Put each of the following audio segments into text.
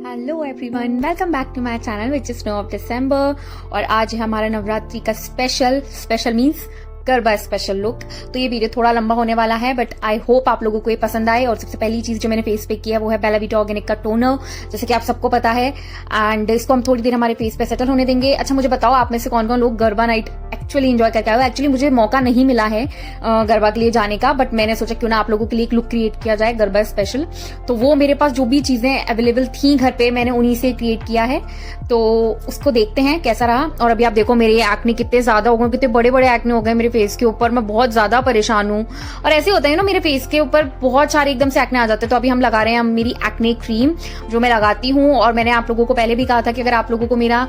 Hello everyone, welcome back to my channel which is snow of December. और आज है हमारा नवरात्रि का special means garba special look. तो ये वीडियो थोड़ा लंबा होने वाला है बट आई होप आप लोगों को ये पसंद आए। और सबसे पहली चीज जो मैंने फेस पे किया वो है बेला वीटा ऑर्गेनिक का टोनर, जैसे कि आप सबको पता है। एंड इसको हम थोड़ी देर हमारे फेस पे सेटल होने देंगे। अच्छा मुझे बताओ, आप में से कौन कौन लोग गरबा नाइट एक्चुअली एंजॉय करके आए हो? एक्चुअली मुझे मौका नहीं मिला है गरबा के लिए जाने का, बट मैंने सोचा क्यों ना आप लोगों के लिए एक लुक क्रिएट किया जाए गरबा स्पेशल। तो वो मेरे पास जो भी चीजें अवेलेबल थी घर पे, मैंने उन्हीं से क्रिएट किया है। तो उसको देखते हैं कैसा रहा। और अभी आप देखो मेरे एक्ने कितने ज्यादा हो गए, कितने बड़े बड़े एक्ने हो गए मेरे फेस के ऊपर। मैं बहुत ज्यादा परेशान हूँ। और ऐसे होता है ना, मेरे फेस के ऊपर बहुत सारे एकदम से एक्ने आ जाते हैं। तो अभी हम लगा रहे हैं मेरी एक्ने क्रीम जो मैं लगाती हूँ। और मैंने आप लोगों को पहले भी कहा था कि अगर आप लोगों को मेरा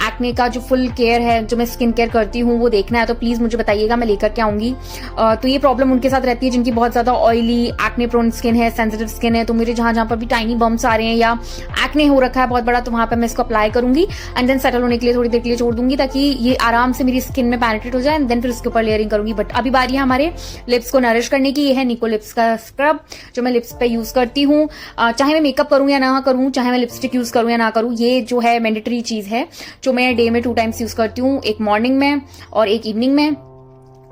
एक्ने का जो फुल केयर है, जो मैं स्किन केयर करती हूँ, वो देखना है तो प्लीज मुझे बताइएगा, मैं लेकर के आऊंगी। तो ये प्रॉब्लम उनके साथ रहती है जिनकी बहुत ज्यादा ऑयली एक्ने प्रोन स्किन है, सेंसिटिव स्किन है। तो मेरे जहां जहां पर भी टाइनी बम्स आ रहे हैं या एक्ने हो रखा है बहुत बड़ा, तो वहां पर मैं इसको अप्लाई करूंगी एंड देन सेटल होने के लिए थोड़ी देर के लिए छोड़ दूंगी, ताकि ये आराम से मेरी स्किन में पेनिट्रेट हो जाए। एंड देन फिर इसके ऊपर लेयरिंग करूंगी। बट अभी बारी है हमारे लिप्स को नरिश करने की। ये है निको लिप्स का स्क्रब जो मैं लिप्स पे यूज करती हूँ। चाहे मैं मेकअप करूं या ना करूं, चाहे मैं लिपस्टिक यूज करूं या ना करूं, ये जो है मैंडेटरी चीज है जो मैं डे में 2 टाइम्स यूज करती हूँ, एक मॉर्निंग में और एक इवनिंग में।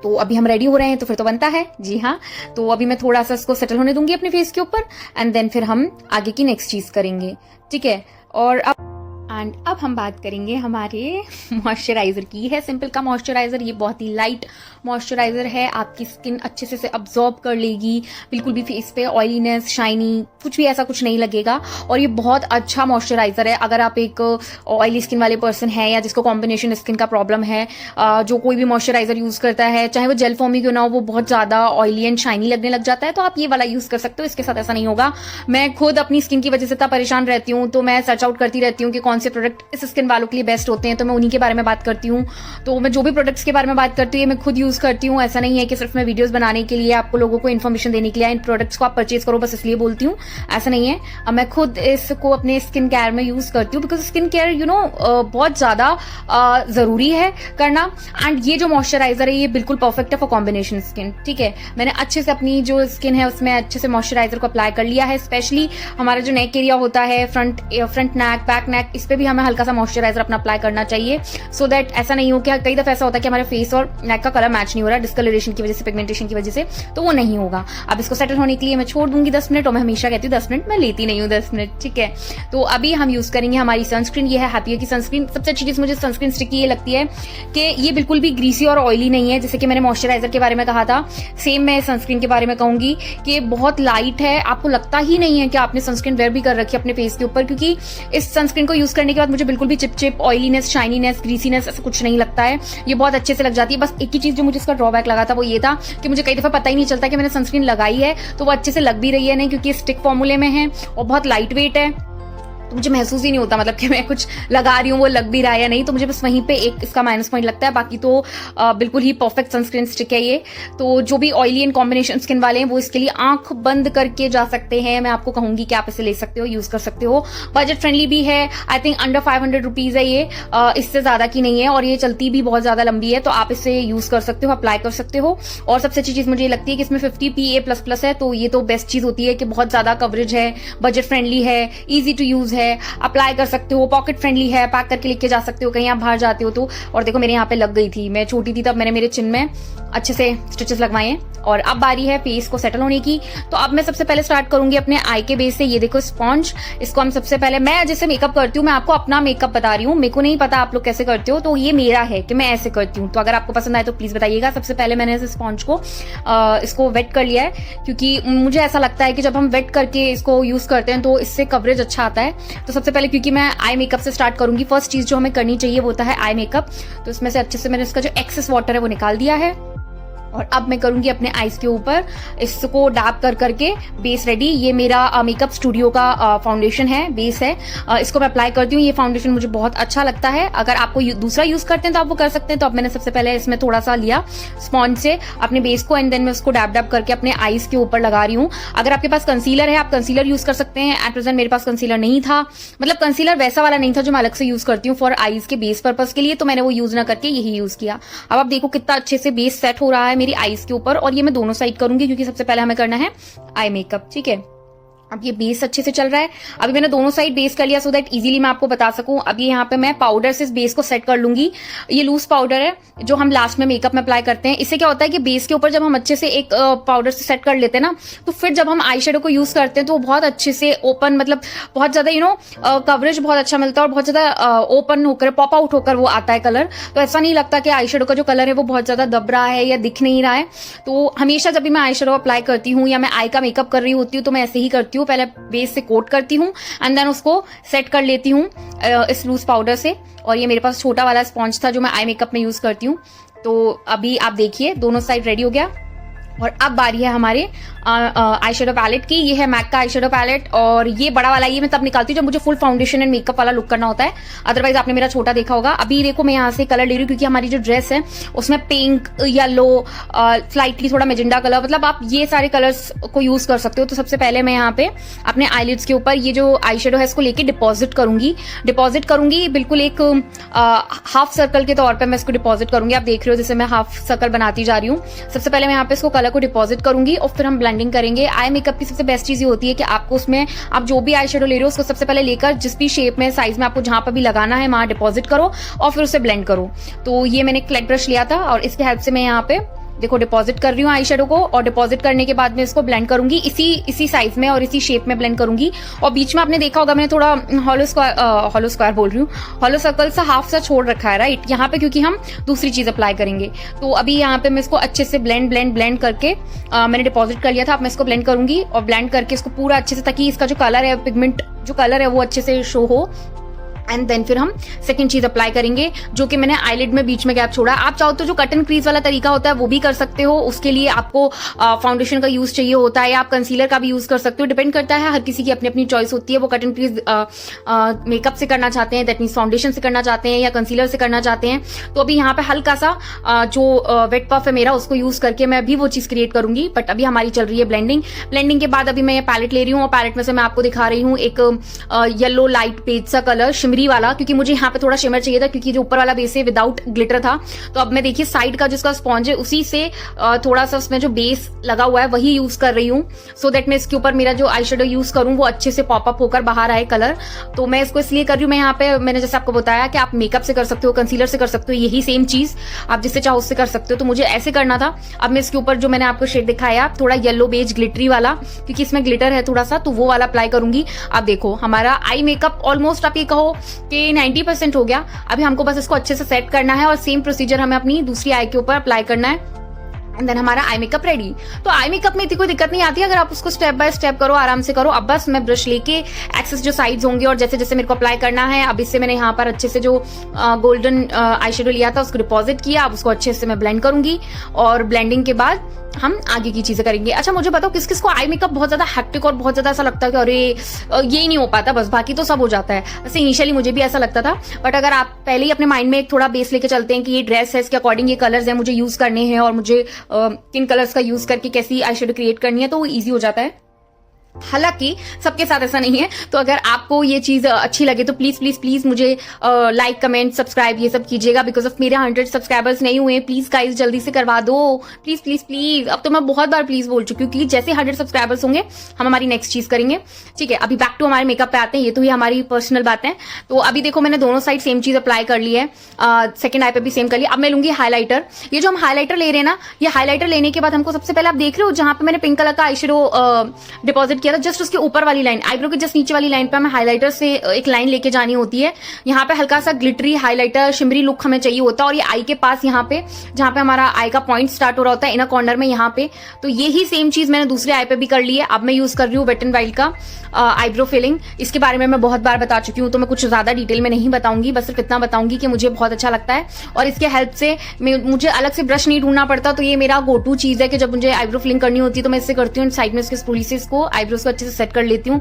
तो अभी हम रेडी हो रहे हैं तो फिर तो बनता है। जी हाँ, तो अभी मैं थोड़ा सा इसको सेटल होने दूंगी अपने फेस के ऊपर एंड देन फिर हम आगे की नेक्स्ट चीज करेंगे, ठीक है। और अब हम बात करेंगे हमारे मॉइस्चराइजर की। है सिंपल का मॉइस्चराइजर, ये बहुत ही लाइट मॉइस्चराइजर है। आपकी स्किन अच्छे से अब्जॉर्ब कर लेगी, बिल्कुल भी फेस पे ऑयलीनेस, शाइनी कुछ भी ऐसा कुछ नहीं लगेगा। और ये बहुत अच्छा मॉइस्चराइजर है। अगर आप एक ऑयली स्किन वाले पर्सन है या जिसको कॉम्बिनेशन स्किन का प्रॉब्लम है, जो कोई भी मॉइस्चराइजर यूज करता है, चाहे वो जेल फॉर्म ही क्यों ना हो, वो बहुत ज्यादा ऑयली एंड शाइनी लगने लग जाता है, तो आप ये वाला यूज कर सकते हो। इसके साथ ऐसा नहीं होगा। मैं खुद अपनी स्किन की वजह से इतना परेशान रहती हूँ, तो मैं सर्च आउट करती रहती हूँ कि कौन से प्रोडक्ट इस स्किन वालों के लिए बेस्ट होते हैं, तो मैं उन्हीं के बारे में बात करती हूँ। तो मैं जो भी प्रोडक्ट्स के बारे में बात करती हूँ मैं खुद यूज करती हूँ। ऐसा नहीं है कि सिर्फ मैं वीडियोस बनाने के लिए, आपको लोगों को इन्फॉर्मेशन देने के लिए इन प्रोडक्ट्स को आप परचेज करो बस इसलिए बोलती हूँ, ऐसा नहीं है। मैं खुद इसको अपने स्किन केयर में यूज करती हूँ, बिकॉज स्किन केयर बहुत ज्यादा जरूरी है करना। एंड ये जो मॉइस्चराइजर है ये बिल्कुल परफेक्ट है फॉर कॉम्बिनेशन स्किन, ठीक है। मैंने अच्छे से अपनी जो स्किन है उसमें अच्छे से मॉइस्चराइजर को अप्लाई कर लिया है। स्पेशली हमारा जो नेक एरिया होता है, फ्रंट नेक, बैक नेक, इस पे भी हमें हल्का सा मॉइस्चराइजर अपना अप्लाई करना चाहिए, सो दैट ऐसा नहीं हो कि कई दफा ऐसा होता है कि हमारे फेस और नेक का कलर मैच नहीं हो रहा डिस्कलरेशन की वजह से, पिगमेंटेशन की वजह से, तो वो नहीं होगा। अब इसको सेटल होने के लिए मैं छोड़ दूंगी 10 मिनट। और मैं हमेशा कहती हूँ 10 मिनट, मैं लेती नहीं हूँ 10 मिनट, ठीक है। तो अभी हम यूज करेंगे हमारी सनस्क्रीन। ये है हैप्पियर की सनस्क्रीन। सबसे अच्छी चीज मुझे सनस्क्रीन स्टिक की ये लगती है कि ये बिल्कुल भी ग्रीसी और ऑयली नहीं है। जैसे कि मैंने मॉइस्चराइजर के बारे में कहा था, सेम मैं सनस्क्रीन के बारे में कहूंगी कि बहुत लाइट है। आपको लगता ही नहीं है कि आपने सनस्क्रीन वेयर भी कर रखी है अपने फेस के ऊपर, क्योंकि इस सनस्क्रीन को यूज करने के बाद मुझे बिल्कुल भी चिप ऑयलीनेस, शाइनीनेस, ग्रीसीनेस ऐसा कुछ नहीं लगता है। ये बहुत अच्छे से लग जाती है। बस एक ही चीज जो मुझे इसका ड्रॉबैक लगा था वो ये था कि मुझे कई दफा पता ही नहीं चलता कि मैंने सनस्क्रीन लगाई है तो वो अच्छे से लग भी रही है नहीं, क्योंकि स्टिक फॉर्मूले में है और बहुत लाइट वेट है। तो मुझे महसूस ही नहीं होता मतलब कि मैं कुछ लगा रही हूँ वो लग भी रहा है या नहीं। तो मुझे बस वहीं पे एक इसका माइनस पॉइंट लगता है। बाकी तो बिल्कुल ही परफेक्ट सनस्क्रीन स्टिक है ये। तो जो भी ऑयली एंड कॉम्बिनेशन स्किन वाले हैं वो इसके लिए आंख बंद करके जा सकते हैं। मैं आपको कहूंगी कि आप इसे ले सकते हो, यूज कर सकते हो। बजट फ्रेंडली भी है। आई थिंक अंडर 500 रुपीज है ये, इससे ज्यादा की नहीं है। और ये चलती भी बहुत ज्यादा लंबी है, तो आप इसे यूज कर सकते हो, अप्लाई कर सकते हो। और सबसे अच्छी चीज मुझे लगती है कि इसमें 50 PA++ है, तो ये तो बेस्ट चीज होती है कि बहुत ज्यादा कवरेज है, बजट फ्रेंडली है, इजी टू यूज है, अप्लाई कर सकते हो, पॉकेट फ्रेंडली है, पैक करके लेके जा सकते हो कहीं आप बाहर जाते हो तो। और देखो मेरे यहाँ पे लग गई थी, मैं छोटी थी तब मैंने मेरे चिन में अच्छे से स्टिचेस लगवाए हैं। और अब बारी है फेस को सेटल होने की। तो अब मैं सबसे पहले स्टार्ट करूंगी अपने आई के बेस से। ये देखो स्पॉन्ज, इसको हम सबसे पहले, मैं जैसे मेकअप करती हूँ, मैं आपको अपना मेकअप बता रही हूँ, मेरे को नहीं पता आप लोग कैसे करते हो, तो ये मेरा है कि मैं ऐसे करती हूँ। तो अगर आपको पसंद आए तो प्लीज बताइएगा। सबसे पहले मैंने इस स्पॉन्ज को इसको वेट कर लिया है, क्योंकि मुझे ऐसा लगता है कि जब हम वेट करके इसको यूज करते हैं तो इससे कवरेज अच्छा आता है। तो सबसे पहले क्योंकि मैं आई मेकअप से स्टार्ट करूंगी, फर्स्ट चीज जो हमें करनी चाहिए वो होता है आई मेकअप। तो इसमें से अच्छे से मैंने इसका जो एक्सेस वाटर है वो निकाल दिया है। और अब मैं करूंगी अपने आईज के ऊपर इसको डैप कर करके बेस रेडी। ये मेरा मेकअप स्टूडियो का फाउंडेशन है, बेस है। इसको मैं अप्लाई करती हूँ। ये फाउंडेशन मुझे बहुत अच्छा लगता है। अगर आपको दूसरा यूज करते हैं तो आप वो कर सकते हैं। तो अब मैंने सबसे पहले इसमें थोड़ा सा लिया स्पॉन्ज से अपने बेस को, एंड देन मैं उसको डैप डैप करके अपने आईज के ऊपर लगा रही हूँ। अगर आपके पास कंसीलर है आप कंसीलर यूज कर सकते हैं। एट प्रेजेंट मेरे पास कंसीलर नहीं था, मतलब कंसीलर वैसा वाला नहीं था जो मैं अलग से यूज करती हूँ फॉर आईज के बेस पर्पज के लिए, तो मैंने वो यूज ना करके यही यूज किया। अब आप देखो कितना अच्छे से बेस सेट हो रहा है मेरी आईज के ऊपर। और ये मैं दोनों साइड करूंगी क्योंकि सबसे पहले हमें करना है आई मेकअप, ठीक है। अब ये बेस अच्छे से चल रहा है। अभी मैंने दोनों साइड बेस कर लिया सो दैट इजीली मैं आपको बता सकूं। अभी यहाँ पे मैं पाउडर से इस बेस को सेट कर लूंगी। ये लूज पाउडर है जो हम लास्ट में मेकअप में अप्लाई करते हैं। इससे क्या होता है कि बेस के ऊपर जब हम अच्छे से एक पाउडर से सेट कर लेते हैं ना, तो फिर जब हम आई शेडो को यूज करते हैं तो वो बहुत अच्छे से ओपन, मतलब बहुत ज्यादा कवरेज बहुत अच्छा मिलता है और बहुत ज्यादा ओपन होकर पॉप आउट होकर वो आता है कलर। तो ऐसा नहीं लगता कि आई शेडो का जो कलर है वो बहुत ज्यादा दब रहा है या दिख नहीं रहा है। तो हमेशा जब भी मैं आई शेडो अप्लाई करती हूँ या मैं आई का मेकअप कर रही होती हूँ तो मैं ऐसे ही करती हूँ। पहले बेस से कोट करती हूँ एंड देन उसको सेट कर लेती हूँ इस लूज पाउडर से। और ये मेरे पास छोटा वाला स्पॉन्ज था जो मैं आई मेकअप में यूज करती हूँ। तो अभी आप देखिए दोनों साइड रेडी हो गया और अब बारी है हमारे आई शेडो पैलेट की। ये है मैक का आई शेडो पैलेट और ये बड़ा वाला ये मैं तब निकालती हूँ जब मुझे फुल फाउंडेशन एंड मेकअप वाला लुक करना होता है। अदरवाइज आपने मेरा छोटा देखा होगा। अभी देखो मैं यहाँ से कलर ले रही हूँ क्योंकि हमारी जो ड्रेस है उसमें पिंक, येलो, स्लाइटली थोड़ा मेजेंडा कलर, मतलब आप ये सारे कलर्स को यूज कर सकते हो। तो सबसे पहले मैं यहाँ पे अपने आईलिड्स के ऊपर ये जो आई शेडो है इसको लेके डिपॉजिट करूंगी बिल्कुल एक हाफ सर्कल के तौर पर मैं इसको डिपॉजिट करूंगी। आप देख रहे हो जैसे मैं हाफ सर्कल बनाती जा रही हूँ। सबसे पहले मैं यहाँ पे इसको कलर को डिपॉजिट करूंगी और फिर हम ब्लेंडिंग करेंगे। आई मेकअप की सबसे बेस्ट चीज ये होती है कि आपको उसमें आप जो भी आई शेडो ले रहे हो उसको सबसे पहले लेकर जिस भी शेप में, साइज में आपको जहां पर भी लगाना है वहां डिपॉजिट करो और फिर उसे ब्लेंड करो। तो ये मैंने फ्लैट ब्रश लिया था और इसके हेल्प से मैं यहाँ पे देखो डिपॉजिट कर रही हूँ आई शेडो को और डिपॉजिट करने के बाद में इसको ब्लेंड करूंगी इसी साइज में और इसी शेप में ब्लेंड करूंगी। और बीच में आपने देखा होगा मैंने थोड़ा हॉलो स्क्वायर बोल रही हूँ, हॉलो सर्कल सा हाफ सा छोड़ रखा है राइट यहाँ पे, क्योंकि हम दूसरी चीज अप्लाई करेंगे। तो अभी यहाँ पे मैं इसको अच्छे से ब्लेंड करके मैंने डिपॉजिट कर लिया था। अब मैं इसको ब्लेंड करूंगी और ब्लेंड करके इसको पूरा अच्छे से, ताकि इसका जो कलर है, पिगमेंट जो कलर है वो अच्छे से शो हो। एंड देन फिर हम सेकंड चीज अप्लाई करेंगे जो कि मैंने आईलिड में बीच में गैप छोड़ा। आप चाहो तो जो कट एंड क्रीज वाला तरीका होता है वो भी कर सकते हो। उसके लिए आपको फाउंडेशन का यूज चाहिए होता है या आप कंसीलर का भी यूज कर सकते हो, डिपेंड करता है। हर किसी की अपनी अपनी चॉइस होती है। वो कट एंड क्रीज मेकअप से करना चाहते हैं, दैट मीन्स फाउंडेशन से करना चाहते हैं या कंसीलर से करना चाहते हैं। तो अभी यहाँ पे हल्का सा जो वेट पफ है मेरा उसको यूज करके मैं अभी वो चीज क्रिएट करूंगी। बट अभी हमारी चल रही है ब्लेंडिंग के बाद अभी मैं ये पैलेट ले रही हूँ और पैलेट में से मैं आपको दिखा रही हूँ एक येलो लाइट पेज सा कलर, शिमरी वाला, क्योंकि मुझे यहाँ पे थोड़ा शिमर चाहिए था क्योंकि जो ऊपर वाला बेस है विदाउट ग्लिटर था। तो अब मैं देखिए साइड का जिसका स्पॉन्ज है उसी से थोड़ा सा उसमें जो बेस लगा हुआ है वही यूज कर रही हूँ, सो दैट मैं इसके ऊपर मेरा जो आई शेडो यूज करूँ वो अच्छे से पॉपअप होकर बाहर आए कलर। तो मैं इसको इसलिए कर रही हूँ, मैं यहाँ पे मैंने जैसे आपको बताया कि आप मेकअप से कर सकते हो, कंसीलर से कर सकते हो, यही सेम चीज आप जिससे चाहो उससे कर सकते हो। तो मुझे ऐसे करना था। अब मैं इसके ऊपर जो मैंने आपको शेड दिखाया थोड़ा येलो बेज ग्लिटरी वाला, क्योंकि इसमें ग्लिटर है थोड़ा सा, तो वो वाला अप्लाई करूंगी। अब देखो हमारा आई मेकअप ऑलमोस्ट आप ये कहो कि 90% हो गया। अभी हमको बस इसको अच्छे से सेट करना है और सेम प्रोसीजर हमें अपनी दूसरी आई के ऊपर अप्लाई करना है एंड देन हमारा आई मेकअप रेडी। तो आई मेकअप में इतनी कोई दिक्कत नहीं आती अगर आप उसको स्टेप बाय स्टेप करो, आराम से करो। अब बस मैं ब्रश लेके एक्सेस जो साइड्स होंगे और जैसे जैसे मेरे को अप्लाई करना है, अब इससे मैंने यहाँ पर अच्छे से जो गोल्डन आई शेडो लिया था उसको डिपॉजिट किया। अब उसको अच्छे से मैं ब्लेंड करूंगी और ब्लेंडिंग के बाद हम आगे की चीजें करेंगे। अच्छा मुझे बताओ किस किस को आई मेकअप बहुत ज्यादा हेक्टिक और बहुत ज्यादा ऐसा लगता है कि अरे ये ही नहीं हो पाता, बस बाकी तो सब हो जाता है। वैसे इनिशियली मुझे भी ऐसा लगता था, बट अगर आप पहले ही अपने माइंड में एक थोड़ा बेस लेके चलते हैं कि ये ड्रेस है, इसके अकॉर्डिंग ये कलर्स है मुझे यूज करने हैं और मुझे किन कलर्स का यूज करके कैसी आई शेडो क्रिएट करनी है, तो वो ईजी हो जाता है। हालांकि सबके साथ ऐसा नहीं है। तो अगर आपको ये चीज अच्छी लगे तो प्लीज प्लीज प्लीज मुझे लाइक, कमेंट, सब्सक्राइब ये सब कीजिएगा। बिकॉज ऑफ मेरे 100 सब्सक्राइबर्स नहीं हुए, प्लीज गाइस जल्दी से करवा दो, प्लीज प्लीज प्लीज। अब तो मैं बहुत बार प्लीज बोल चुकी हूँ कि जैसे 100 सब्सक्राइबर्स होंगे हम हमारी नेक्स्ट चीज करेंगे। ठीक है, अभी बैक टू हमारे मेकअप पे आते हैं। ये तो ही हमारी पर्सनल बात है। तो अभी देखो मैंने दोनों साइड सेम चीज अप्लाई कर ली है, सेकंड आई पे भी सेम कर लिया। अब मैं लूंगी हाईलाइटर। ये जो हम हाईलाइटर ले रहे हैं ना, ये हाईलाइटर लेने के बाद हमको सबसे पहले आप देख रहे हो जहां पे मैंने पिंक कलर का आई शेडो डिपॉजिट किया था, जस्ट उसके ऊपर वाली लाइन, आईब्रो के जस्ट नीचे वाली लाइन पे हमें हाइलाइटर से एक लाइन लेके जानी होती है। यहाँ पे हल्का सा ग्लिटरी हाइलाइटर शिमरी लुक हमें चाहिए होता है। और ये आई के पास यहाँ पे जहाँ पे हमारा आई का पॉइंट स्टार्ट हो रहा होता है इनर कॉर्नर में यहाँ पे, तो यही सेम चीज मैंने दूसरे आई पे भी कर ली है। अब मैं यूज कर रही हूँ वेट एंड वाइल्ड का आईब्रो फिलिंग। इसके बारे में मैं बहुत बार बता चुकी हूँ, तो मैं कुछ ज्यादा डिटेल में नहीं बताऊंगी, बस सिर्फ इतना बताऊंगी कि मुझे बहुत अच्छा लगता है और इसके हेल्प से मुझे अलग से ब्रश नहीं ढूंढना पड़ता। तो ये मेरा गो टू चीज है कि जब मुझे आईब्रो फिलिंग करनी होती है तो मैं इससे करती हूँ। साइड में इसके स्पूली से इसको आईब्रोज को अच्छे से सेट कर लेती हूँ।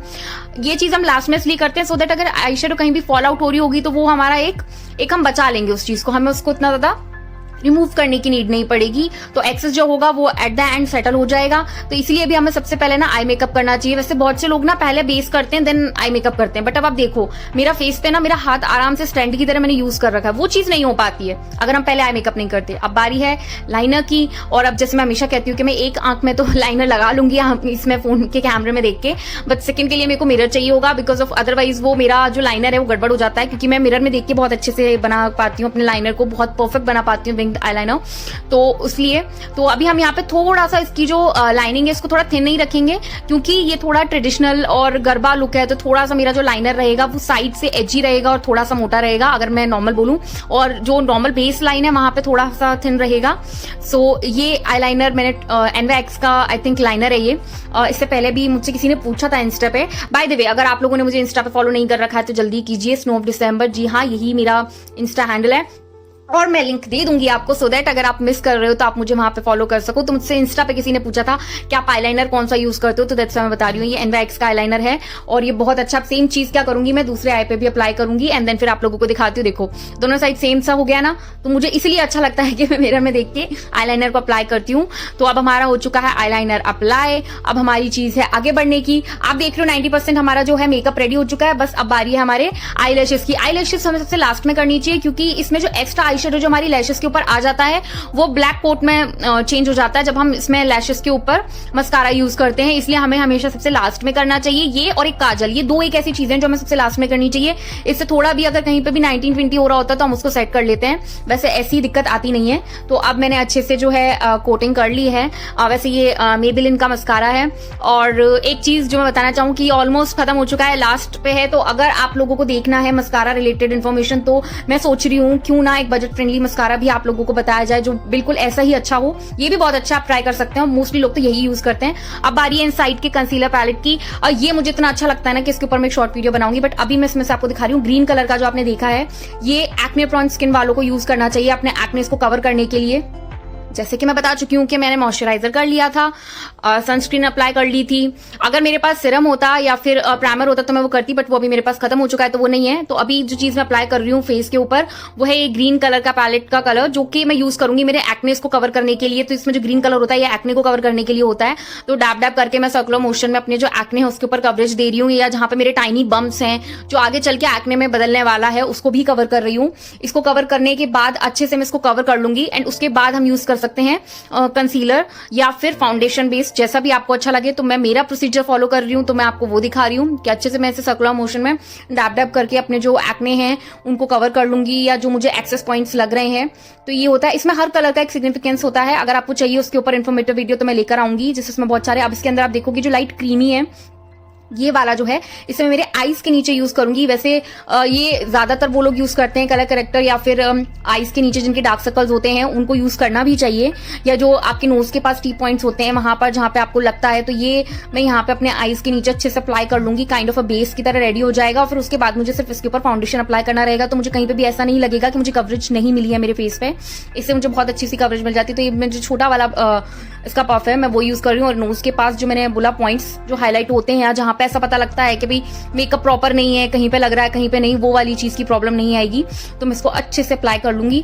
ये चीज हम लास्ट में इसलिए करते हैं सो दैट अगर आई शेडो कहीं भी फॉल आउट हो रही होगी तो वो हमारा एक हम बचा लेंगे उस चीज को, हमें उसको इतना ज्यादा रिमूव करने की नीड नहीं पड़ेगी, तो एक्सेस जो होगा वो एट द एंड सेटल हो जाएगा। तो इसलिए भी हमें सबसे पहले ना आई मेकअप करना चाहिए। वैसे बहुत से लोग ना पहले बेस करते हैं देन आई मेकअप करते हैं, बट अब आप देखो मेरा फेस पे ना मेरा हाथ आराम से स्टैंड की तरह मैंने यूज कर रखा है, वो चीज नहीं हो पाती है अगर हम पहले आई मेकअप नहीं करते। अब बारी है लाइनर की, और अब जैसे मैं हमेशा कहती हूँ कि मैं एक आंख में तो लाइनर लगा लूंगी इसमें फोन के कैमरे में देख के, बट सेकंड के लिए मेरे को मिरर चाहिए होगा, बिकॉज ऑफ अदरवाइज वो मेरा जो लाइनर है वो गड़बड़ हो जाता है, क्योंकि मैं मिरर में देख के बहुत अच्छे से बना पाती हूँ अपने लाइनर को, बहुत परफेक्ट बना पाती हूँ विंग्ड आईलाइनर। तो इसलिए तो अभी हम यहाँ पे थोड़ा सा इसकी जो लाइनिंग है इसको थोड़ा थिन नहीं रखेंगे, क्योंकि ये थोड़ा ट्रेडिशनल और गरबा लुक है, तो थोड़ा सा मेरा जो लाइनर रहेगा वो साइड से एजी रहेगा और थोड़ा सा मोटा रहेगा अगर मैं नॉर्मल बोलूं, और जो नॉर्मल बेस लाइन है वहां पे थोड़ा सा थिन रहेगा। सो ये आईलाइनर मैंने NYX का आई थिंक लाइनर है ये। इससे पहले भी मुझसे किसी ने पूछा था इंस्टा पे, बाय द वे अगर आप लोगों ने मुझे इंस्टा पे फॉलो नहीं कर रखा है तो जल्दी कीजिए, स्नो ऑफ दिसंबर, जी हाँ यही मेरा इंस्टा हैंडल है, और मैं लिंक दे दूंगी आपको, सो दैट अगर आप मिस कर रहे हो तो आप मुझे वहां पे फॉलो कर सको। तो मुझसे इंस्टा पे किसी ने पूछा था कि आप आईलाइनर कौन सा यूज करते हो, तो दैट्स मैं बता रही हूँ ये NYX का आईलाइनर है, और ये बहुत अच्छा। सेम चीज क्या करूंगी मैं दूसरे आई पे भी अप्लाई करूंगी एंड देन फिर आप लोगों को दिखाती हूँ। देखो दोनों साइड सेम सा हो गया ना, तो मुझे इसलिए अच्छा लगता है कि मैं मिरर में देख के आईलाइनर को अप्लाई करती हूँ। तो अब हमारा हो चुका है आईलाइनर अप्लाई, अब हमारी चीज है आगे बढ़ने की। आप देख रहे हो 90% हमारा जो है मेकअप रेडी हो चुका है, बस अब बारी है हमारे आई लैशेस की। आई लैशेस हमें सबसे लास्ट में करनी चाहिए, क्योंकि इसमें जो एक्स्ट्रा आई शेडो जो हमारी लैशेस के ऊपर आ जाता है वो ब्लैक कोट में चेंज हो जाता है जब हम इसमें लैशेस के ऊपर मस्कारा यूज करते हैं, इसलिए हमें हमेशा सबसे लास्ट में करना चाहिए। ये और एक काजल, ये दो एक ऐसी चीजें जो हमें सबसे लास्ट में करनी चाहिए। इससे थोड़ा भी अगर कहीं पे भी 19-20 हो रहा होता है तो हम उसको सेट कर लेते हैं, वैसे ऐसी दिक्कत आती नहीं है। तो अब मैंने अच्छे से जो है कोटिंग कर ली है। वैसे ये मेबेलिन का मस्कारा है, और एक चीज जो मैं बताना चाहूँ कि ऑलमोस्ट खत्म हो चुका है, लास्ट पे है। तो अगर आप लोगों को देखना है मस्कारा रिलेटेड इन्फॉर्मेशन तो मैं सोच रही हूँ क्यों ना एक बजट फ्रेंडली मस्कारा भी आप लोगों को बताया जाए जो बिल्कुल ऐसा ही अच्छा हो। ये भी बहुत अच्छा आप ट्राई कर सकते हैं, मोस्टली लोग तो यही यूज करते हैं। अब बारी है इनसाइड के कंसीलर पैलेट की, और ये मुझे इतना अच्छा लगता है ना कि इसके ऊपर मैं एक शॉर्ट वीडियो बनाऊंगी, बट अभी मैं इसमें से आपको दिखा रही हूँ। ग्रीन कलर का जो आपने देखा है ये एक्ने प्रोन स्किन वालों को यूज करना चाहिए अपने एक्ने को कवर करने के लिए। जैसे कि मैं बता चुकी हूँ कि मैंने मॉइस्चराइजर कर लिया था, सनस्क्रीन अप्लाई कर ली थी। अगर मेरे पास सिरम होता या फिर प्राइमर होता तो मैं वो करती, बट वो अभी मेरे पास खत्म हो चुका है तो वो नहीं है। तो अभी जो चीज मैं अप्लाई कर रही हूँ फेस के ऊपर वो है ये ग्रीन कलर का पैलेट का कलर, जो कि मैं यूज करूंगी मेरे एक्ने को कवर करने के लिए। तो इसमें जो ग्रीन कलर होता है ये एक्ने को कवर करने के लिए होता है। तो डैब डैब करके मैं सर्कुलर मोशन में अपने जो एक्ने है उसके ऊपर कवरेज दे रही हूँ, या जहां पे मेरे टाइनी बम्प्स हैं जो आगे चल के एक्ने में बदलने वाला है उसको भी कवर कर रही हूँ। इसको कवर करने के बाद अच्छे से मैं इसको कवर कर लूंगी, एंड उसके बाद हम यूज कर सकते हैं कंसीलर या फिर फाउंडेशन बेस, जैसा भी आपको अच्छा लगे। तो मैं मेरा प्रोसीजर फॉलो कर रही हूँ, तो मैं आपको वो दिखा रही हूँ कि अच्छे से मैं ऐसे सर्कुलर मोशन में डैब डैब करके अपने जो एक्ने हैं उनको कवर कर लूंगी, या जो मुझे एक्सेस पॉइंट्स लग रहे हैं। तो ये होता है, इसमें हर कलर का एक सिग्निफिकेंस होता है। अगर आपको चाहिए उसके ऊपर इन्फॉर्मेटिव वीडियो तो मैं लेकर आऊंगी, जिसमें बहुत सारे। अब इसके अंदर आप देखोगे जो लाइट क्रीमी है ये वाला जो है इसे मैं मेरे आईज के नीचे यूज करूंगी। वैसे ये ज्यादातर वो लोग यूज करते हैं कलर करेक्टर या फिर आईज के नीचे जिनके डार्क सर्कल्स होते हैं उनको यूज करना भी चाहिए, या जो आपके नोज के पास टी पॉइंट्स होते हैं वहां पर जहां पे आपको लगता है। तो ये मैं यहाँ पे अपने आईज के नीचे अच्छे से अप्लाई कर लूंगी, काइंड ऑफ अ बेस की तरह रेडी हो जाएगा। और फिर उसके बाद मुझे सिर्फ इसके ऊपर फाउंडेशन अप्लाई करना रहेगा, तो मुझे कहीं पे भी ऐसा नहीं लगेगा कि मुझे कवरेज नहीं मिली है मेरे फेस पे। इससे मुझे बहुत अच्छी सी कवरेज मिल जाती है। तो ये जो छोटा वाला इसका पफ है मैं वो यूज कर रही हूँ, और नोज के पास जो मैंने बोला पॉइंट्स जो हाईलाइट होते हैं, जहां पे ऐसा पता लगता है कि भाई मेकअप प्रॉपर नहीं है, कहीं पे लग रहा है कहीं पे नहीं, वो वाली चीज की प्रॉब्लम नहीं आएगी। तो मैं इसको अच्छे से अप्लाई कर लूंगी,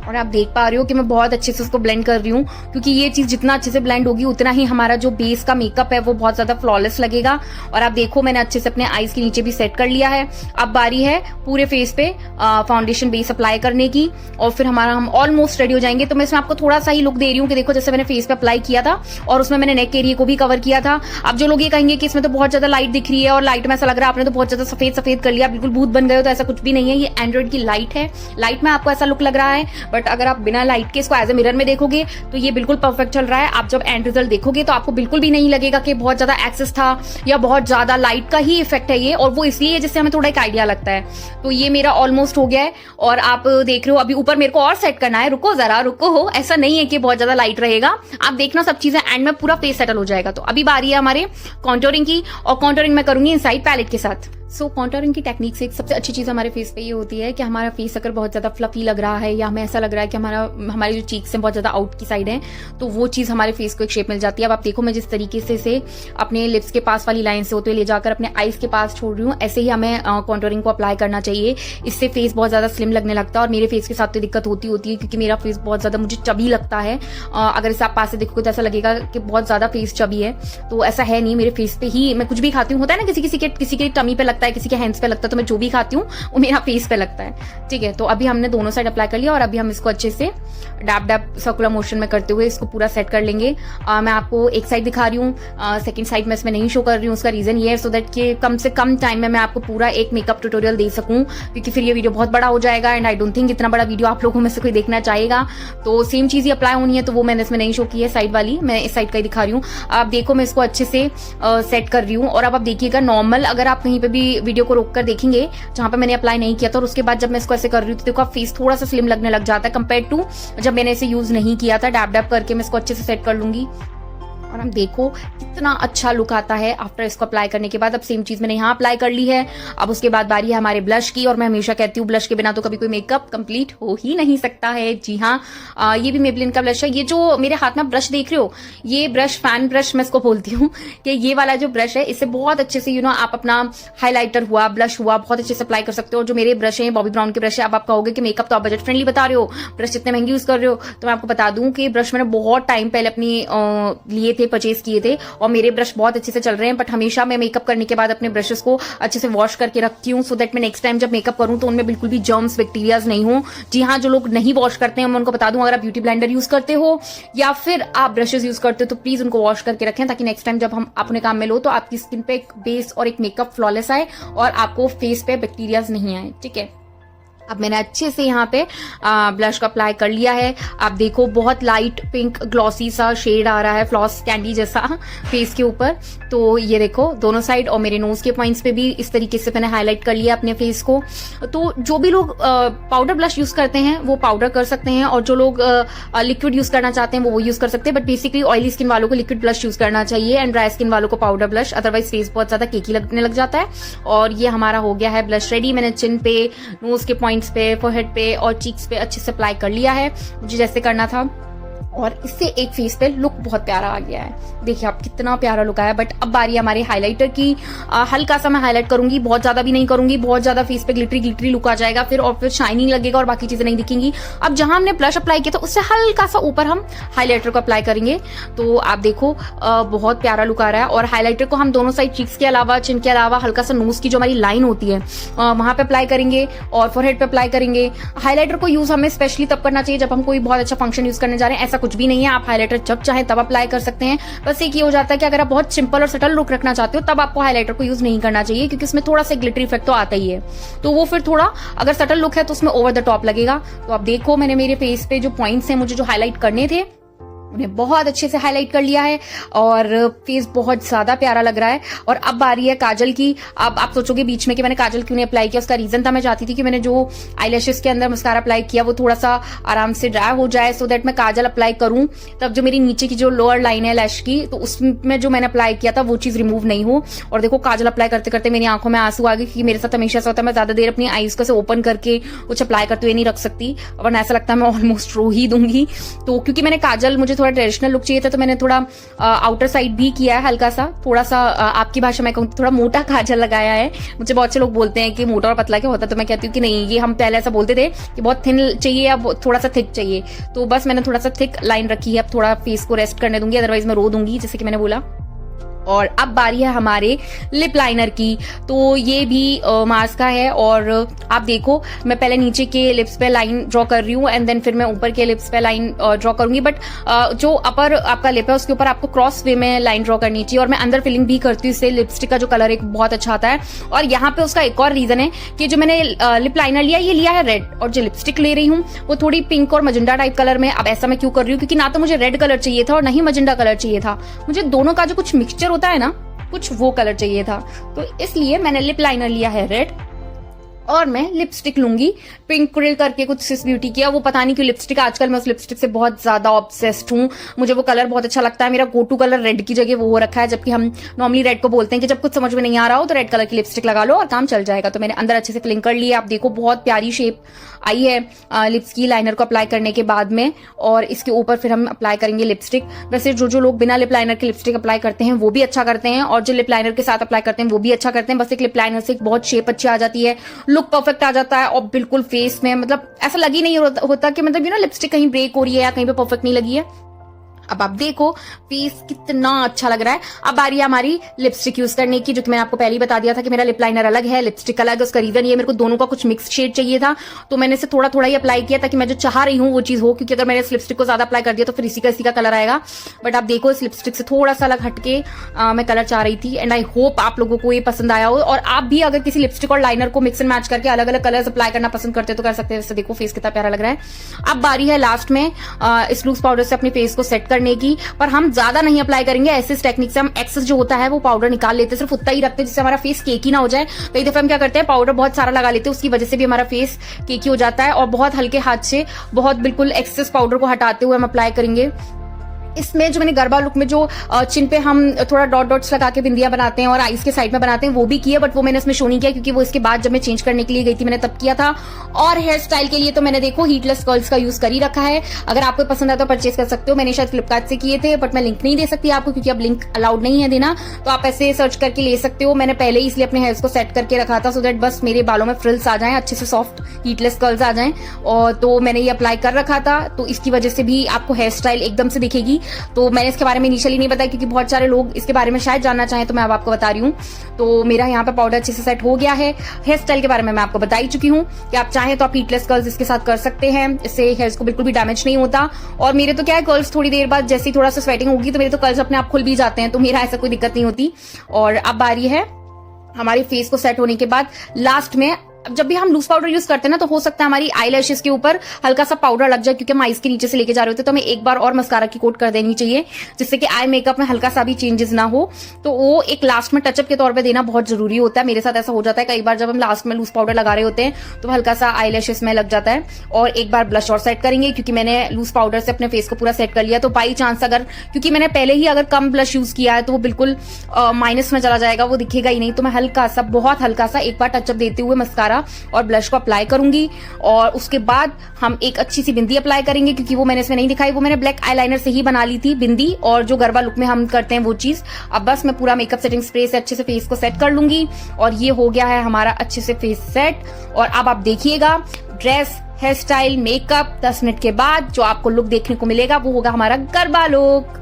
और आप देख पा रहे हो कि मैं बहुत अच्छे से उसको ब्लेंड कर रही हूँ, क्योंकि ये चीज जितना अच्छे से ब्लेंड होगी उतना ही हमारा जो बेस का मेकअप है वो बहुत ज्यादा फ्लॉलेस लगेगा। और आप देखो मैंने अच्छे से अपने आईज के नीचे भी सेट कर लिया है। अब बारी है पूरे फेस पे फाउंडेशन बेस अप्लाई करने की, और फिर हम ऑलमोस्ट रेडी हो जाएंगे। तो मैं इसमें आपको थोड़ा सा ही लुक दे रही हूँ कि देखो जैसे मैंने फेस पे अप्लाई किया था और उसमें मैंने नेक एरिया को भी कवर किया था। अब जो लोग ये कहेंगे कि इसमें तो बहुत ज्यादा लाइट दिख रही है और लाइट में ऐसा लग रहा है आपने तो बहुत ज्यादा सफेद सफेद कर लिया, बिल्कुल भूत बन गए हो, तो ऐसा कुछ भी नहीं है। ये एंड्रॉइड की लाइट है, लाइट में आपको ऐसा लुक लग रहा है, बट अगर आप बिना लाइट के इसको एज ए मिरर में देखोगे तो ये बिल्कुल परफेक्ट चल रहा है। आप जब एंड रिजल्ट देखोगे तो आपको बिल्कुल भी नहीं लगेगा कि बहुत ज्यादा एक्सेस था या बहुत ज्यादा लाइट का ही इफेक्ट है ये, और वो इसलिए जिससे हमें थोड़ा एक आइडिया लगता है। तो ये मेरा ऑलमोस्ट हो गया है, और आप देख रहे हो अभी ऊपर मेरे को और सेट करना है। रुको जरा, रुको हो, ऐसा नहीं है कि बहुत ज्यादा लाइट रहेगा, आप देखना सब चीजें एंड में पूरा फेस सेटल हो जाएगा। तो अभी बारी है हमारे कॉन्टोरिंग की, और कॉन्टोरिंग मैं करूंगी इनसाइड पैलेट के साथ। सो कॉन्टोरिंग की टेक्निक से एक सबसे अच्छी चीज़ हमारे फेस पे ये होती है कि हमारा फेस अगर बहुत ज़्यादा फ्लफी लग रहा है या हमें ऐसा लग रहा है कि हमारी जो चीक्स हैं बहुत ज़्यादा आउट की साइड है, तो वो चीज़ हमारे फेस को एक शेप मिल जाती है। अब आप देखो मैं जिस तरीके से अपने लिप्स के पास वाली लाइन से होते हुए ले जाकर अपने आईज के पास छोड़ रही हूँ, ऐसे ही हमें कॉन्टोरिंग को अप्लाई करना चाहिए। इससे फेस बहुत ज़्यादा स्लिम लगने लगता है और मेरे फेस के साथ तो दिक्कत होती है क्योंकि मेरा फेस बहुत ज़्यादा मुझे चबी लगता है। अगर इसे आप पास से देखोगे तो ऐसा लगेगा कि बहुत ज़्यादा फेस चबी है, तो ऐसा है नहीं। मेरे फेस पे ही मैं कुछ भी खाती हूँ, होता है ना किसी के टमी पे लगता है, किसी के हैंड्स पे लगता है, तो मैं जो भी खाती हूँ वो मेरा फेस पे लगता है। ठीक है, तो अभी हमने दोनों साइड अप्लाई कर लिया और अभी हम इसको अच्छे से डैप डैप सर्कुलर मोशन में करते हुए इसको पूरा सेट कर लेंगे। मैं आपको एक साइड दिखा रही हूँ, सेकंड साइड में इसमें नहीं शो कर रही हूँ। उसका रीजन ये है सो दैट कि कम से कम टाइम में मैं आपको पूरा एक मेकअप ट्यूटोरियल दे सकूं, क्योंकि फिर ये वीडियो बहुत बड़ा हो जाएगा एंड आई डोंट थिंक इतना बड़ा वीडियो आप लोगों में से कोई देखना चाहेगा। तो सेम चीज ही अप्लाई होनी है, तो वो मैंने इसमें नहीं शो की है साइड वाली, मैं इस साइड का ही दिखा रही हूँ। आप देखो मैं इसको अच्छे से सेट कर रही हूँ। और अब आप देखिएगा नॉर्मल अगर आप कहीं पे भी वीडियो को रोक कर देखेंगे जहां पे मैंने अप्लाई नहीं किया था और उसके बाद जब मैं इसको ऐसे कर रही हूँ तो देखो आप फेस थोड़ा सा स्लिम लगने लग जाता है कंपेयर टू जब मैंने इसे यूज नहीं किया था। डैप डैप करके मैं इसको अच्छे से सेट कर लूंगी और हम देखो कितना अच्छा लुक आता है आफ्टर इसको अप्लाई करने के बाद। अब सेम चीज मैंने यहाँ अप्लाई कर ली है। अब उसके बाद बारी है हमारे ब्लश की, और मैं हमेशा कहती हूँ ब्लश के बिना तो कभी कोई मेकअप कंप्लीट हो ही नहीं सकता है। जी हाँ, ये भी मेबलिन का ब्लश है। ये जो मेरे हाथ में ब्रश देख रहे हो, ये ब्रश फैन ब्रश मैं इसको बोलती हूँ कि ये वाला जो ब्रश है इससे बहुत अच्छे से आप अपना हाईलाइटर हुआ, ब्लश हुआ, बहुत अच्छे से अप्लाई कर सकते हो। जो मेरे ब्रश है बॉबी ब्राउन के ब्रश है। अब आप कहोगे कि मेकअप तो आप बजट फ्रेंडली बता रहे हो, ब्रश इतने महंगे यूज कर रहे हो, तो मैं आपको बता दूं कि ब्रश मैंने बहुत टाइम पहले अपनी लिए थे, परचेज किए थे और मेरे ब्रश बहुत अच्छे से चल रहे हैं। बट हमेशा मैं मेकअप करने के बाद अपने ब्रशेस को अच्छे से वॉश करके रखती हूँ सो दैट मैं नेक्स्ट टाइम जब मेकअप करूँ तो उनमें बिल्कुल भी जर्म्स बैक्टीरियाज नहीं हो। जी हाँ, जो लोग नहीं वॉश करते हैं मैं उनको बता दूं, अगर आप ब्यूटी ब्लेंडर यूज करते हो या फिर आप ब्रशेस यूज करते हो तो प्लीज उनको वॉश करके रखें, ताकि नेक्स्ट टाइम जब हम अपने काम में लो तो आपकी स्किन पे एक बेस और एक मेकअप फ्लॉलेस आए और आपको फेस पे बैक्टीरियाज नहीं आए। ठीक है, अब मैंने अच्छे से यहाँ पे ब्लश को अप्लाई कर लिया है। आप देखो बहुत लाइट पिंक ग्लॉसी सा शेड आ रहा है, फ्लॉस कैंडी जैसा फेस के ऊपर। तो ये देखो दोनों साइड और मेरे नोज के पॉइंट्स पे भी इस तरीके से मैंने हाईलाइट कर लिया अपने फेस को। तो जो भी लोग पाउडर ब्लश यूज करते हैं वो पाउडर कर सकते हैं, और जो लोग लिक्विड यूज करना चाहते हैं वो यूज कर सकते हैं। बट बेसिकली ऑयली स्किन वालों को लिक्विड ब्लश यूज करना चाहिए एंड ड्राई स्किन वालों को पाउडर ब्लश, अदरवाइज फेस बहुत ज्यादा केकी लगने लग जाता है। और ये हमारा हो गया है ब्लश रेडी। मैंने चिन पे, नोज के पॉइंट्स पे, फोरहेड पे और चीक्स पे अच्छे से अप्लाई कर लिया है मुझे जैसे करना था, और इससे एक फेस पे लुक बहुत प्यारा आ गया है। देखिए आप कितना प्यारा लुक आया। बट अब बारी है हमारे हाइलाइटर की। हल्का सा मैं हाईलाइट करूंगी, बहुत ज्यादा भी नहीं करूंगी, बहुत ज्यादा फेस पे ग्लिटरी ग्लिटरी लुक आ जाएगा फिर, और फिर शाइनिंग लगेगा और बाकी चीजें नहीं दिखेंगी। अब जहां हमने ब्लश अप्लाई किया था उससे हल्का सा ऊपर हम हाईलाइटर को अप्लाई करेंगे। तो आप देखो बहुत प्यारा लुक आ रहा है। और हाईलाइटर को हम दोनों साइड चीक्स के अलावा, चिन के अलावा हल्का सा नोज की जो हमारी लाइन होती है वहां पे अप्लाई करेंगे और फोरहेड पे अप्लाई करेंगे। हाईलाइटर को यूज हमें स्पेशली तब करना चाहिए जब हम कोई बहुत अच्छा फंक्शन यूज करने जा रहे हैं। ऐसा कुछ भी नहीं है, आप हाईलाइटर जब चाहे तब अप्लाई कर सकते हैं। बस एक ये हो जाता है कि अगर आप बहुत सिंपल और सटल लुक रखना चाहते हो तब आपको हाईलाइटर को यूज नहीं करना चाहिए, क्योंकि उसमें थोड़ा सा ग्लिटरी इफेक्ट तो आता ही है। तो वो फिर थोड़ा अगर सटल लुक है तो उसमें ओवर द टॉप लगेगा। तो आप देखो मैंने मेरे फेस पे जो पॉइंट्स हैं मुझे जो हाईलाइट करने थे उन्हें बहुत अच्छे से हाईलाइट कर लिया है और फेस बहुत ज्यादा प्यारा लग रहा है। और अब बारी है काजल की। अब आप सोचोगे बीच में कि मैंने काजल क्यों नहीं अप्लाई किया, उसका रीजन था मैं चाहती थी कि मैंने जो आईलैशेस के अंदर मस्कारा अप्लाई किया वो थोड़ा सा आराम से ड्राई हो जाए, सो दैट मैं काजल अप्लाई करूं तब जो मेरी नीचे की जो लोअर लाइन है लैश की, तो उसमें जो मैंने अप्लाई किया था वो चीज रिमूव नहीं हो। और देखो काजल अप्लाई करते करते मेरी आंखों में आंसू आ गए, क्योंकि मेरे साथ हमेशा ऐसा होता है मैं ज्यादा देर अपनी आईज को ओपन करके कुछ अप्लाई करते हुए नहीं रख सकती, वरना ऐसा लगता है मैं ऑलमोस्ट रो ही दूंगी। तो क्योंकि मैंने काजल, मुझे थोड़ा ट्रेडिशनल लुक चाहिए था, तो मैंने थोड़ा आउटर साइड भी किया है हल्का सा, थोड़ा सा आपकी भाषा में कहूँ थोड़ा मोटा काजल लगाया है। मुझे बहुत से लोग बोलते हैं कि मोटा और पतला क्या होता है, तो मैं कहती हूँ कि नहीं, ये हम पहले ऐसा बोलते थे कि बहुत थिन चाहिए या थोड़ा सा थिक चाहिए। तो बस मैंने थोड़ा सा थिक लाइन रखी है। अब थोड़ा फेस को रेस्ट करने दूंगी, अदरवाइज मैं रो दूंगी जैसे कि मैंने बोला। और अब बारी है हमारे लिप लाइनर की। तो ये भी मार्स का है, और आप देखो मैं पहले नीचे के लिप्स पे लाइन ड्रॉ कर रही हूँ एंड देन फिर मैं ऊपर के लिप्स पे लाइन ड्रॉ करूंगी। बट जो अपर आपका लिप है उसके ऊपर आपको क्रॉस वे में लाइन ड्रॉ करनी चाहिए, और मैं अंदर फिलिंग भी करती हूँ, इससे लिपस्टिक का जो कलर एक बहुत अच्छा आता है। और यहाँ पे उसका एक और रीजन है कि जो मैंने लिप लाइनर लिया, ये लिया है रेड, और जो लिपस्टिक ले रही हूँ वो थोड़ी पिंक और मजेंडा टाइप कलर में। अब ऐसा मैं क्यों कर रही हूँ, क्योंकि ना तो मुझे रेड कलर चाहिए था और ना ही मजेंडा कलर चाहिए था, मुझे दोनों का जो कुछ मिक्सचर होता है ना, कुछ वो कलर चाहिए था। तो इसलिए मैंने लिप लाइनर लिया है रेड, और मैं लिपस्टिक लूंगी पिंक क्रिल करके कुछ स्विस ब्यूटी की। वो पता नहीं क्यों लिपस्टिक, आजकल मैं उस लिपस्टिक से बहुत ज्यादा ऑब्सेस्ड हूँ। मुझे वो कलर बहुत अच्छा लगता है। मेरा गो टू कलर रेड की जगह वो हो रखा है, जबकि हम नॉर्मली रेड को बोलते हैं कि जब कुछ समझ में नहीं आ रहा हो तो रेड कलर की लिपस्टिक लगा लो और काम चल जाएगा। तो मैंने अंदर अच्छे से फिलिंग कर ली है। आप देखो बहुत प्यारी शेप आई है लिप्स की लाइनर को अप्लाई करने के बाद में। और इसके ऊपर फिर हम अप्लाई करेंगे लिपस्टिक। वैसे जो लोग बिना लिप लाइनर के लिपस्टिक अप्लाई करते हैं वो भी अच्छा करते हैं, और जो लिप लाइनर के साथ अप्लाई करते हैं वो भी अच्छा करते हैं। बस एक लिप लाइनर से बहुत शेप अच्छी आ जाती है, लुक परफेक्ट आ जाता है, और बिल्कुल फेस में मतलब ऐसा लग ही नहीं होता कि मतलब लिपस्टिक कहीं ब्रेक हो रही है या कहीं पे परफेक्ट नहीं लगी है। अब आप देखो फेस कितना अच्छा लग रहा है। अब बारी है हमारी लिपस्टिक यूज करने की, जो कि मैंने आपको पहले ही बता दिया था कि मेरा लिप लाइनर अलग है, लिपस्टिक अलग है। उसका रीजन ये, मेरे को दोनों का कुछ मिक्स शेड चाहिए था, तो मैंने इसे थोड़ा थोड़ा ही अप्लाई किया ताकि मैं जो चाह रही हूँ वो चीज हो, क्योंकि अगर मैंने इस लिपस्टिक को ज्यादा अप्लाई कर दिया तो फिर इसी का कलर आएगा। बट आप देखो इस लिपस्टिक से थोड़ा सा अलग हटके मैं कलर चाह रही थी, एंड आई होप आप लोगों को ये पसंद आया हो। और आप भी अगर किसी लिपस्टिक और लाइनर को मिक्स एंड मैच करके अलग अलग कलर्स अप्लाई करना पसंद करते तो कर सकते हैं। जैसे देखो फेस कितना प्यारा लग रहा है। अब बारी है लास्ट में इस लूज पाउडर से अपने फेस को सेट करने की, पर हम ज्यादा नहीं अप्लाई करेंगे। ऐसे टेक्निक से हम एक्सेस जो होता है वो पाउडर निकाल लेते हैं, सिर्फ उतना ही रखते हैं जिससे हमारा फेस केकी ना हो जाए। कई दफे हम क्या करते हैं पाउडर बहुत सारा लगा लेते हैं, उसकी वजह से भी हमारा फेस केकी हो जाता है। और बहुत हल्के हाथ से बहुत बिल्कुल एक्सेस पाउडर को हटाते हुए हम अप्लाई करेंगे। इसमें जो मैंने गरबा लुक में जो चिन पे हम थोड़ा डॉट डॉट्स लगा के बिंदियां बनाते हैं और आईज के साइड में बनाते हैं वो भी किया, बट वो मैंने इसमें शो नहीं किया क्योंकि वो इसके बाद जब मैं चेंज करने के लिए गई थी मैंने तब किया था। और हेयर स्टाइल के लिए तो मैंने देखो हीटलेस कर्ल्स का यूज कर ही रखा है। अगर आपको पसंद आता तो परचेज कर सकते हो। मैंने शायद फ्लिपकार्ट से किए थे, बट मैं लिंक नहीं दे सकती आपको क्योंकि अब लिंक अलाउड नहीं है देना, तो आप ऐसे सर्च करके ले सकते हो। मैंने पहले ही इसलिए अपने हेयर्स को सेट करके रखा था सो दैट बस मेरे बालों में फ्रिल्स आ जाएं, अच्छे से सॉफ्ट हीटलेस कर्ल्स आ जाएं। और तो मैंने ये अप्लाई कर रखा था, तो इसकी वजह से भी आपको हेयर स्टाइल एकदम से दिखेगी। तो मैंने इसके बारे में इनिशियली नहीं बताया क्योंकि बहुत सारे लोग इसके बारे में शायद जानना चाहें, तो मैं अब आपको बता रही हूँ। तो मेरा यहाँ पे पाउडर अच्छे से सेट हो गया है। हेयर स्टाइल के बारे में मैं आपको बता ही चुकी हूँ कि आप चाहें तो आप हीटलेस कर्ल्स इसके साथ कर सकते हैं, इससे हेयर्स को बिल्कुल भी डैमेज नहीं होता। और मेरे तो क्या है कर्ल्स थोड़ी देर बाद जैसे ही थोड़ा सा स्वेटिंग होगी तो मेरे तो कर्ल्स अपने आप खुल भी जाते हैं, तो मेरा ऐसा कोई दिक्कत नहीं होती। और अब बारी है हमारी फेस को सेट होने के बाद लास्ट में, अब जब भी हम लूज पाउडर यूज करते हैं ना तो हो सकता है हमारी आई लैशेस के ऊपर हल्का सा पाउडर लग जाए, क्योंकि हम आईज के नीचे से लेके जा रहे होते हैं, तो हमें एक बार और मस्कारा की कोट कर देनी चाहिए जिससे कि आई मेकअप में हल्का सा भी चेंजेस ना हो। तो वो एक लास्ट में टचअप के तौर पे देना बहुत जरूरी होता है। मेरे साथ ऐसा हो जाता है कई बार जब हम लास्ट में लूज पाउडर लगा रहे होते हैं तो हल्का सा आई लैशेस में लग जाता है। और एक बार ब्लश और सेट करेंगे क्योंकि मैंने लूज पाउडर से अपने फेस को पूरा सेट कर लिया, तो बाई चांस अगर, क्योंकि मैंने पहले ही अगर कम ब्लश यूज किया है तो वो बिल्कुल माइनस में चला जाएगा, वो दिखेगा ही नहीं। तो मैं हल्का सा बहुत हल्का सा एक बार टचअप देते हुए मस्कारा और ब्लश को अप्लाई करूंगी। और उसके बाद हम एक अच्छी सी बिंदी अप्लाई करेंगे, क्योंकि वो मैंने इसमें नहीं दिखाई, वो मैंने ब्लैक आईलाइनर से ही बना ली थी बिंदी, और जो गरबा लुक में हम करते हैं वो चीज। अब बस मैं पूरा मेकअप सेटिंग स्प्रे से अच्छे से फेस को सेट कर लूंगी, और ये हो गया है हमारा अच्छे से फेस सेट। और अब आप देखिएगा dress, hair style, makeup 10 minute के बाद जो आपको लुक देखने को मिलेगा वो होगा हमारा गरबा लुक।